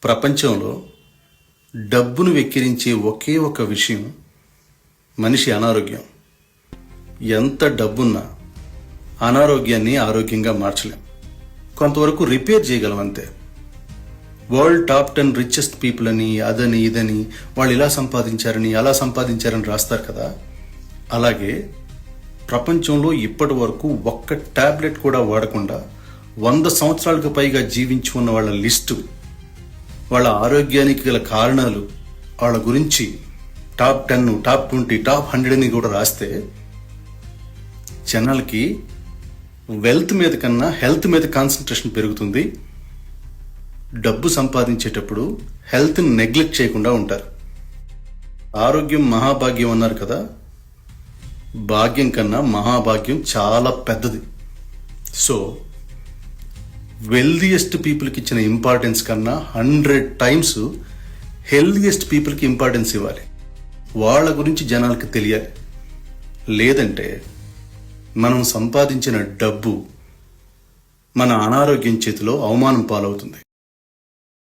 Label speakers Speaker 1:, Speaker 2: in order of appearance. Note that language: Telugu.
Speaker 1: ప్రపంచంలో డబ్బును వెక్కిరించే ఒకే ఒక విషయం మనిషి అనారోగ్యం. ఎంత డబ్బున్నా అనారోగ్యాన్ని ఆరోగ్యంగా మార్చలేం. కొంతవరకు రిపేర్ చేయగలం అంతే. వరల్డ్ టాప్ 10 రిచెస్ట్ పీపుల్ అని అదని ఇదని వాళ్ళు ఇలా సంపాదించారని అలా సంపాదించారని రాస్తారు కదా. అలాగే ప్రపంచంలో ఇప్పటి వరకు ఒక్క టాబ్లెట్ కూడా వాడకుండా 100 సంవత్సరాలకు పైగా జీవించి ఉన్న వాళ్ళ లిస్టు, వాళ్ళ ఆరోగ్యానికి గల కారణాలు, వాళ్ళ గురించి టాప్ 10, టాప్ 20, టాప్ 100 అని కూడా రాస్తే జనాలకి వెల్త్ మీద కన్నా హెల్త్ మీద కాన్సన్ట్రేషన్ పెరుగుతుంది. డబ్బు సంపాదించేటప్పుడు హెల్త్ని నెగ్లెక్ట్ చేయకుండా ఉంటారు. ఆరోగ్యం మహాభాగ్యం అన్నారు కదా, భాగ్యం కన్నా మహాభాగ్యం చాలా పెద్దది. సో వెల్దియెస్ట్ పీపుల్కి ఇచ్చిన ఇంపార్టెన్స్ కన్నా 100 టైమ్స్ హెల్దియెస్ట్ పీపుల్కి ఇంపార్టెన్స్ ఇవ్వాలి. వాళ్ళ గురించి జనాలకి తెలియాలి. లేదంటే మనం సంపాదించిన డబ్బు మన అనారోగ్యం చేతిలో అవమానం పాలవుతుంది.